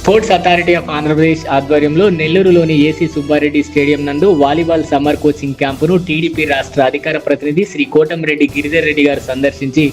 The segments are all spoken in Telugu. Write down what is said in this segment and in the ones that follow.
స్పోర్ట్స్ అథారిటీ ఆఫ్ ఆంధ్రప్రదేశ్ ఆధ్వర్యంలో నెల్లూరులోని ఏసీ సుబ్బారెడ్డి స్టేడియం నందు వాలీబాల్ సమ్మర్ కోచింగ్ క్యాంపును టీడీపీ రాష్ట్ర అధికార ప్రతినిధి శ్రీ కోటంరెడ్డి గిరిధర్ రెడ్డి గారు సందర్శించి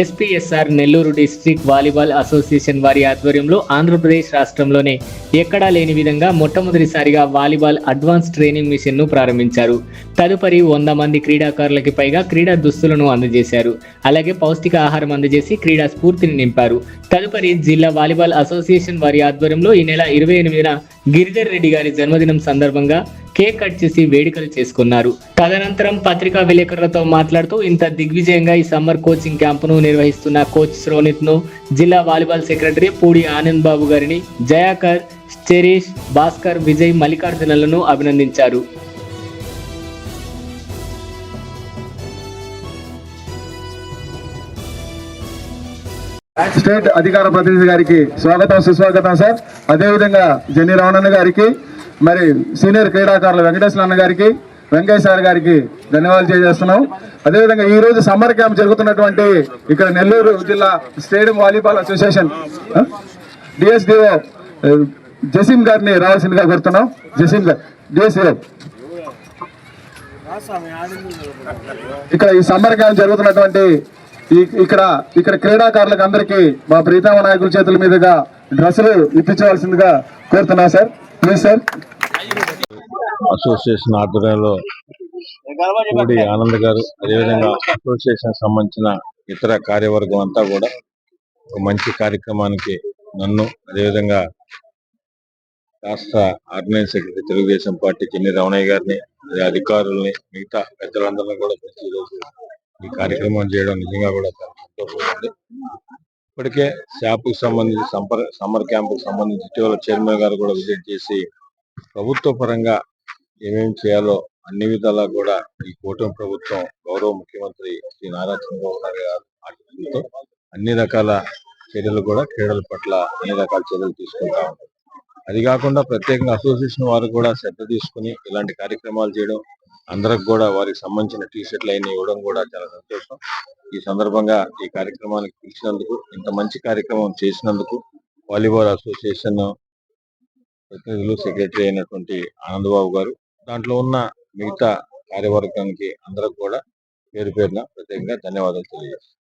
SPSR Nellore district volleyball association వారి ఆధ్వర్యంలో ఆంధ్రప్రదేశ్ రాష్ట్రంలోనే ఎక్కడా లేని విధంగా మొట్టమొదటిసారిగా వాలీబాల్ అడ్వాన్స్ ట్రైనింగ్ మిషన్ ను ప్రారంభించారు. తదుపరి 100 మంది క్రీడాకారులకి పైగా క్రీడా దుస్తులను అందజేశారు. అలాగే పౌష్టిక ఆహారం అందజేసి క్రీడా స్ఫూర్తిని నింపారు. తదుపరి జిల్లా వాలీబాల్ అసోసియేషన్ వారి ఆధ్వర్యంలో ఈ నెల 28న గిరిధర్ రెడ్డి గారి జన్మదినం సందర్భంగా కేక్ కట్ చేసి వేడుకలు చేసుకున్నారు. తదనంతరం పత్రికా విలేకరులతో మాట్లాడుతూ ఇంత దిగ్విజయంగా ఈ సమ్మర్ కోచింగ్ క్యాంపును నిర్వహిస్తున్న కోచ్ శ్రోనిత్ ను, జిల్లా వాలీబాల్ సెక్రటరీ పూడి ఆనంద్ బాబు గారిని, జయాకర్, చెరీష్, భాస్కర్, విజయ్, మల్లికార్జునలను అభినందించారు. స్టేట్ అధికార ప్రతినిధి గారికి స్వాగతం, సుస్వాగతం సార్. అదేవిధంగా జెన్ని రమణన్న గారికి, మరి సీనియర్ క్రీడాకారులు వెంకటేశ్వర అన్న గారికి, వెంకయ్య సార్ గారికి ధన్యవాదాలు తెలియజేస్తున్నాం. అదేవిధంగా ఈ రోజు సమ్మర్ క్యాంప్ జరుగుతున్నటువంటి ఇక్కడ నెల్లూరు జిల్లా స్టేడియం వాలీబాల్ అసోసియేషన్ డిఎస్డిఓ జసీం గారిని రావాల్సిందిగా కోరుతున్నాం. జసీం గారు, డిఎస్డిఓ, ఇక్కడ ఈ సమ్మర్ క్యాంప్ జరుగుతున్నటువంటి ఇక్కడ క్రీడాకారులకు అందరికీ మా ప్రీతమ నాయకుల చేతుల మీదుగా డ్రెస్సులు ఇప్పించవలసిందిగా కోరుతున్నా సార్. Please sir. అసోసియేషన్ ఆధ్వర్యంలో పూడి ఆనంద్ గారు, అదేవిధంగా అసోసియేషన్ సంబంధించిన ఇతర కార్యవర్గం అంతా కూడా ఒక మంచి కార్యక్రమానికి నన్ను, అదేవిధంగా రాష్ట్ర organize secretary Telugu Desam party Jenni Ramanaiah గారిని, అధికారుల్ని, మిగతా పెద్దలందరినీ కూడా ఈరోజు ఈ కార్యక్రమం చేయడం నిజంగా కూడా చాలా సంతోషంగా ఉంది. ఇప్పటికే శాప్కు సంబంధించి సమ్మర్ క్యాంపుకు సంబంధించి ఇటీవల చైర్మన్ గారు కూడా విజిట్ చేసి ప్రభుత్వ పరంగా ఏమేమి చేయాలో అన్ని విధాలా కూడా ఈ కూటమి ప్రభుత్వం, గౌరవ ముఖ్యమంత్రి శ్రీ నారా చంద్రబాబు నాయుడు గారు ఆధ్వర్యంలో అన్ని రకాల చర్యలు కూడా క్రీడల పట్ల అన్ని రకాల చర్యలు తీసుకుంటా ఉంటారు. అది కాకుండా ప్రత్యేకంగా అసోసియేషన్ వారు కూడా శ్రద్ధ తీసుకుని ఇలాంటి కార్యక్రమాలు చేయడం, అందరికి కూడా వారికి సంబంధించిన టీషర్ట్లు అయినా ఇవ్వడం కూడా చాలా సంతోషం. ఈ సందర్భంగా ఈ కార్యక్రమానికి పిలిచినందుకు, ఇంత మంచి కార్యక్రమం చేసినందుకు వాలీబాల్ అసోసియేషన్ ప్రతినిధులు, సెక్రటరీ అయినటువంటి ఆనందబాబు గారు, దాంట్లో ఉన్న మిగతా కార్యవర్గానికి అందరికి కూడా పేరు పేరున ప్రత్యేకంగా ధన్యవాదాలు తెలియజేస్తాను.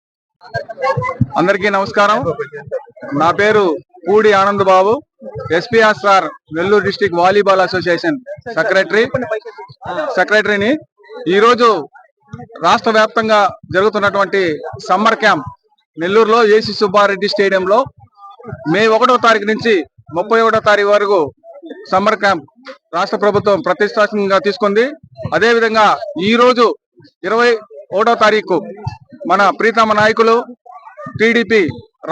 అందరికీ నమస్కారం. నా పేరు Pudi Anand Babu, SPSR Nellore district volleyball association సెక్రటరీని. ఈరోజు రాష్ట్ర వ్యాప్తంగా జరుగుతున్నటువంటి సమ్మర్ క్యాంప్ నెల్లూరులో ఏసీ సుబ్బారెడ్డి స్టేడియంలో మే 1వ తారీఖు నుంచి 31వ తారీఖు వరకు సమ్మర్ క్యాంప్ రాష్ట్ర ప్రభుత్వం ప్రతిష్టాత్మకంగా తీసుకుంది. అదేవిధంగా ఈ రోజు 21వ తారీఖు మన ప్రీతమ నాయకులు, టీడీపీ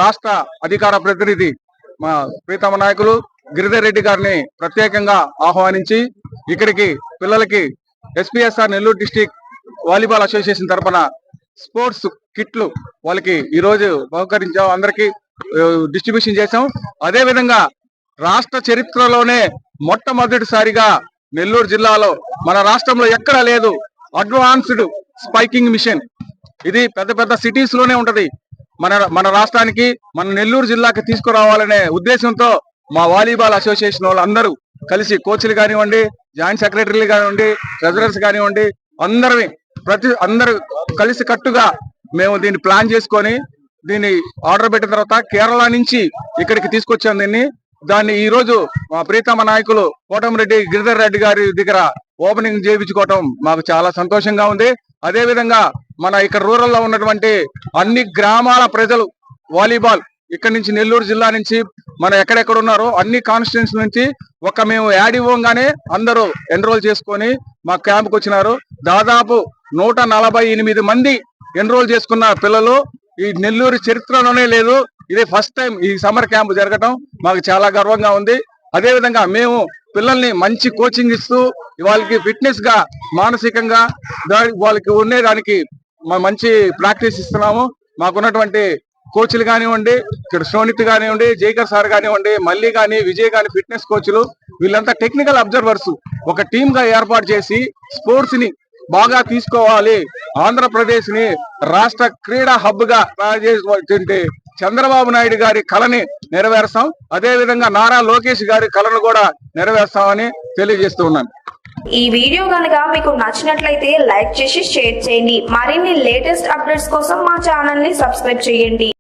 రాష్ట్ర అధికార ప్రతినిధి మా ప్రీతమ నాయకులు గిరిధర్ రెడ్డి గారిని ప్రత్యేకంగా ఆహ్వానించి ఇక్కడికి పిల్లలకి SPSR Nellore district volleyball association తరఫున స్పోర్ట్స్ కిట్లు వాళ్ళకి ఈ రోజు బహుకరించాం, అందరికి డిస్ట్రిబ్యూషన్ చేశాం. అదే విధంగా రాష్ట్ర చరిత్రలోనే మొట్టమొదటిసారిగా నెల్లూరు జిల్లాలో, మన రాష్ట్రంలో ఎక్కడా లేదు, అడ్వాన్స్డ్ స్పైకింగ్ మిషన్. ఇది పెద్ద పెద్ద సిటీస్ లోనే ఉంటది. మన రాష్ట్రానికి, మన నెల్లూరు జిల్లాకి తీసుకురావాలనే ఉద్దేశంతో మా వాలీబాల్ అసోసియేషన్ వాళ్ళు అందరూ కలిసి, కోచ్లు కానివ్వండి, జాయింట్ సెక్రటరీలు కానివ్వండి, ట్రెజరర్స్ కానివ్వండి, అందరూ కలిసి కట్టుగా మేము దీన్ని ప్లాన్ చేసుకొని దీన్ని ఆర్డర్ పెట్టిన తర్వాత కేరళ నుంచి ఇక్కడికి తీసుకొచ్చాం. దాన్ని ఈ రోజు మా ప్రీతమ నాయకులు కోటంరెడ్డి గిరిధర్ రెడ్డి గారి దగ్గర ఓపెనింగ్ చేయించుకోవటం మాకు చాలా సంతోషంగా ఉంది. అదే విధంగా మన ఇక్కడ రూరల్ లో ఉన్నటువంటి అన్ని గ్రామాల ప్రజలు వాలీబాల్ ఇక్కడ నుంచి నెల్లూరు జిల్లా నుంచి మన ఎక్కడెక్కడ ఉన్నారో అన్ని కాన్స్టిట్యూన్స్ నుంచి మేము యాడ్ ఇవ్వగానే అందరూ ఎన్రోల్ చేసుకొని మా క్యాంప్కి వచ్చినారు. దాదాపు 148 మంది ఎన్రోల్ చేసుకున్న పిల్లలు ఈ నెల్లూరు చరిత్రలోనే లేదు. ఇదే ఫస్ట్ టైం ఈ సమ్మర్ క్యాంప్ జరగటం మాకు చాలా గర్వంగా ఉంది. అదే విధంగా మేము పిల్లల్ని మంచి కోచింగ్ ఇస్తూ వాళ్ళకి ఫిట్నెస్ గా, మానసికంగా వాళ్ళకి ఉండేదానికి మంచి ప్రాక్టీస్ ఇస్తున్నాము. మాకున్నటువంటి కోచ్లు కానివ్వండి, ఇక్కడ శ్రోనిత్ కానివ్వండి, జైకర్ సార్ కానివ్వండి, మల్లి కానీ, విజయ్ కానీ ఫిట్నెస్ కోచ్లు, వీళ్ళంతా టెక్నికల్ అబ్జర్వర్స్ ఒక టీమ్ గా ఏర్పాటు చేసి స్పోర్ట్స్ ని బాగా తీసుకోవాలి, ఆంధ్రప్రదేశ్ ని రాష్ట్ర క్రీడా హబ్ గా తయారు చేసి చంద్రబాబు నాయుడు గారి కళని నెరవేరుస్తాం. అదే విధంగా నారా లోకేష్ గారి కళను కూడా నెరవేరుస్తామని తెలియజేస్తూ ఉన్నాను. ఈ వీడియో గనక మీకు నచ్చినట్లయితే లైక్ చేసి షేర్ చేయండి. మరిన్ని లేటెస్ట్ అప్డేట్స్ కోసం మా ఛానల్ ని సబ్స్క్రైబ్ చేయండి.